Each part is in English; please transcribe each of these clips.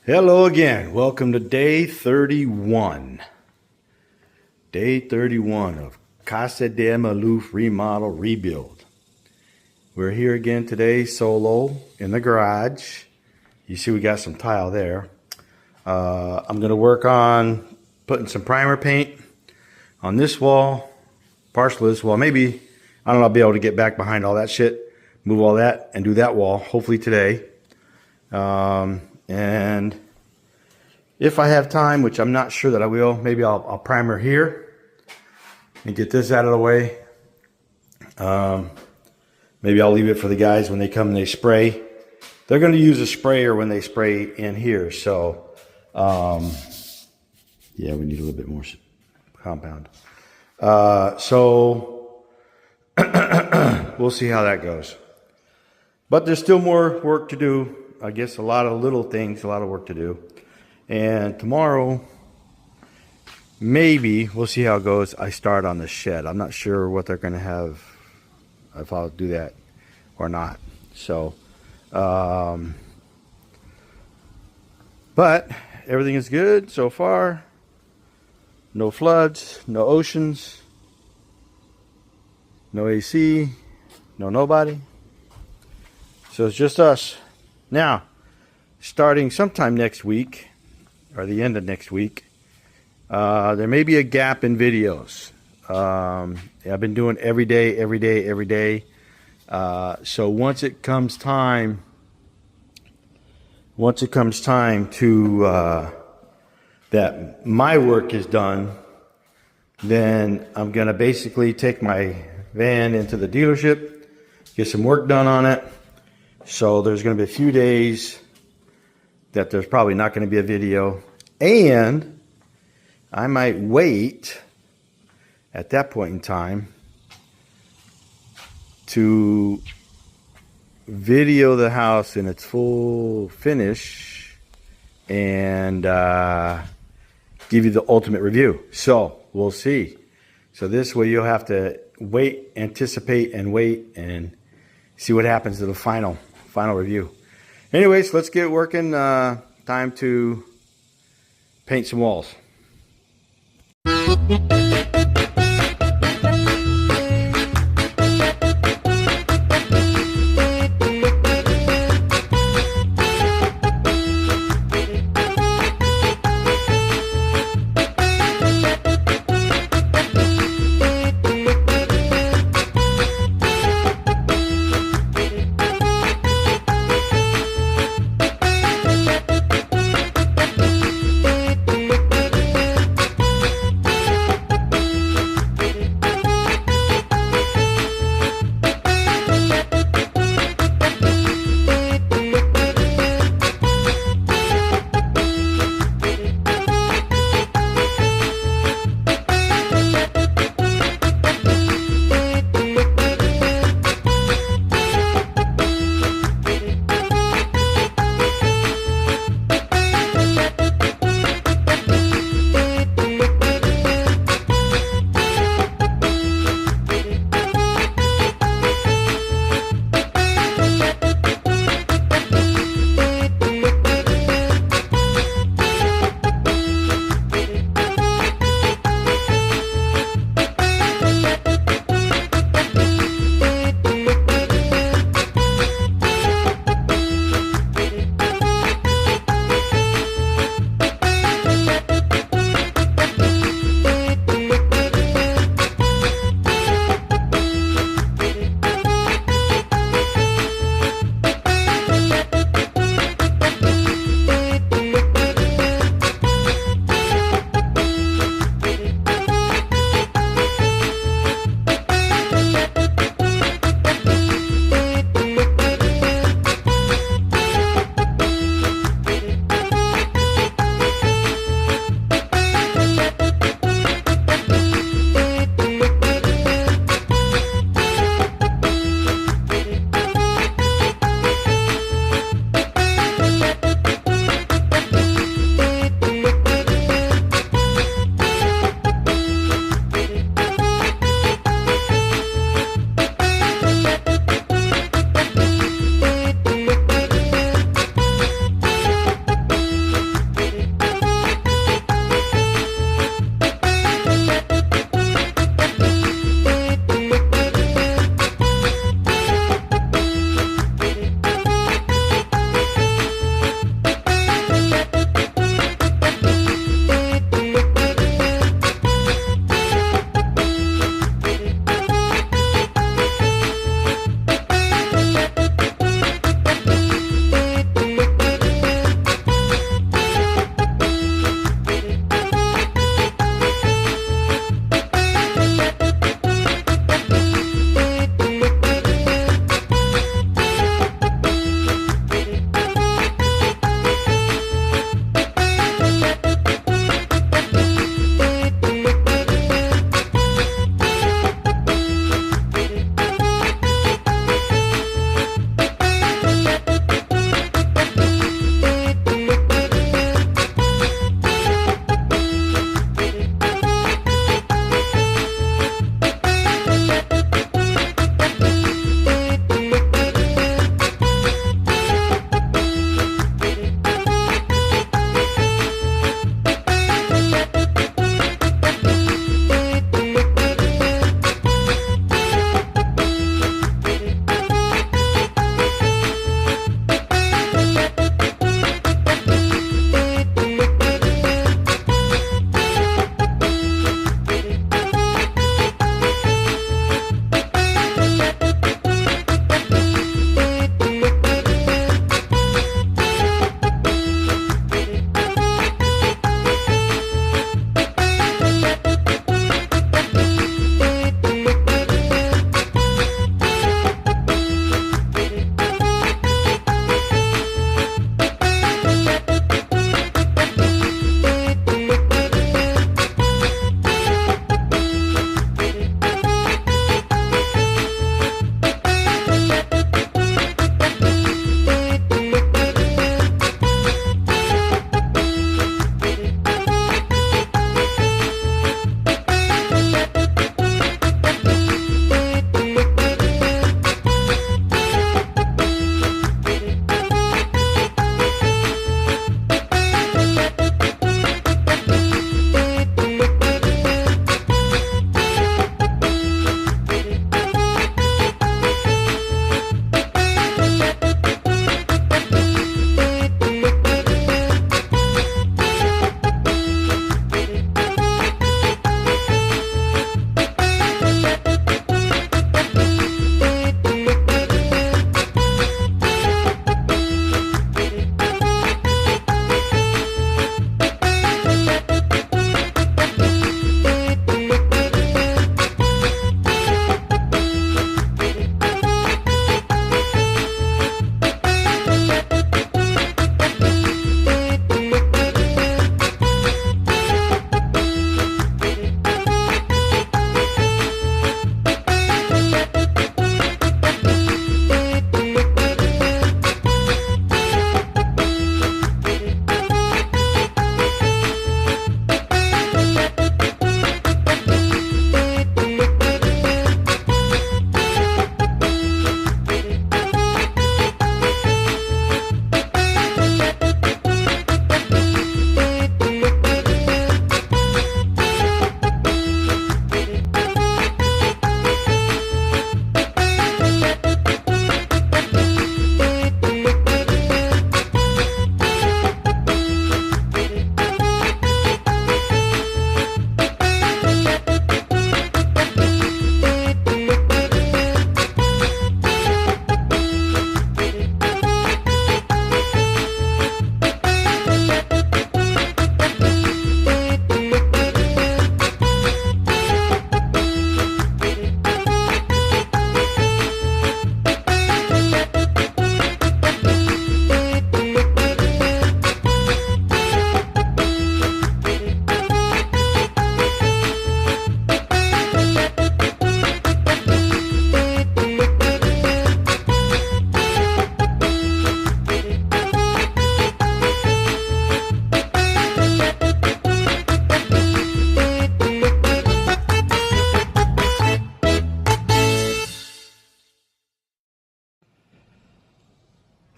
Hello again. Welcome to day 31. Day 31 of Casa de Malouff remodel rebuild. We're here again today solo in the garage. You see we got some tile there. I'm going to work on putting some primer paint on this wall, partial this wall. Maybe, I don't know, I'll be able to get back behind all that shit, move all that, and do that wall hopefully today. And if I have time, which I'm not sure that I will, maybe I'll primer here and get this out of the way. Maybe I'll leave it for the guys when they come and they spray. They're going to use a sprayer when they spray in here. So, yeah, we need a little bit more compound. So, we'll see how that goes. But there's still more work to do. I guess a lot of little things, a lot of work to do. And tomorrow, maybe, we'll see how it goes, I start on the shed. I'm not sure what they're going to have, if I'll do that or not. So, but everything is good so far. No floods, no oceans, no AC, no nobody. So it's just us. Now, starting sometime next week, or the end of next week, there may be a gap in videos. I've been doing every day. So once it comes time to that my work is done, then I'm gonna basically take my van into the dealership, get some work done on it. So there's gonna be a few days that there's probably not going to be a video, and I might wait at that point in time to video the house in its full finish and give you the ultimate review. So we'll see. So this way you'll have to wait, anticipate, and wait and see what happens to the final review. Anyways, let's get working. Time to paint some walls.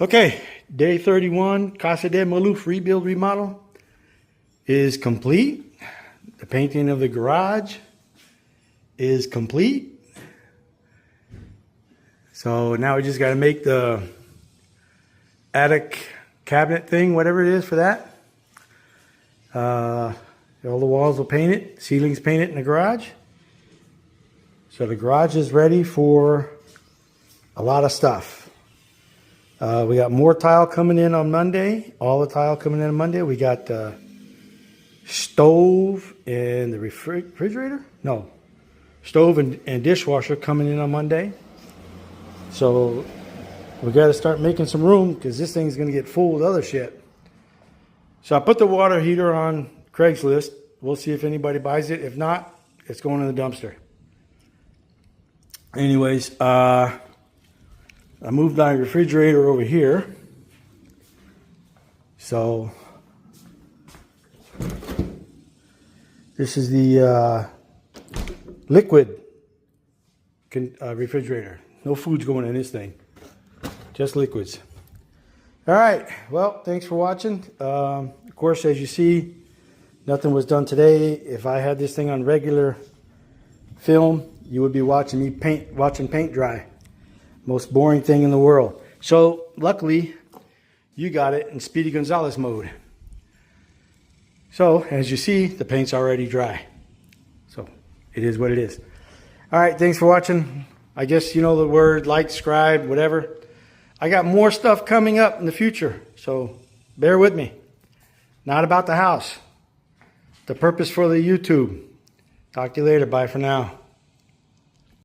Okay, day 31, Casa de Malouff rebuild remodel is complete. The painting of the garage is complete. So now we just got to make the attic cabinet thing, whatever it is for that. All the walls will paint it, ceilings painted in the garage. So the garage is ready for a lot of stuff. We got more tile coming in on Monday. All the tile coming in on Monday. We got the stove and the refrigerator. No, stove and dishwasher coming in on Monday. So we got to start making some room because this thing's going to get full with other shit. So I put the water heater on Craigslist. We'll see if anybody buys it. If not, it's going in the dumpster. Anyways, I moved my refrigerator over here. So this is the liquid refrigerator. No food's going in this thing. Just liquids. All right. Well, thanks for watching. Of course, as you see, nothing was done today. If I had this thing on regular film, you would be watching me watching paint dry. Most boring thing in the world. So luckily, you got it in Speedy Gonzalez mode. So as you see, the paint's already dry. So it is what it is. All right, thanks for watching. I guess you know the word, like, subscribe, whatever. I got more stuff coming up in the future, so bear with me. Not about the house. The purpose for the YouTube. Talk to you later. Bye for now.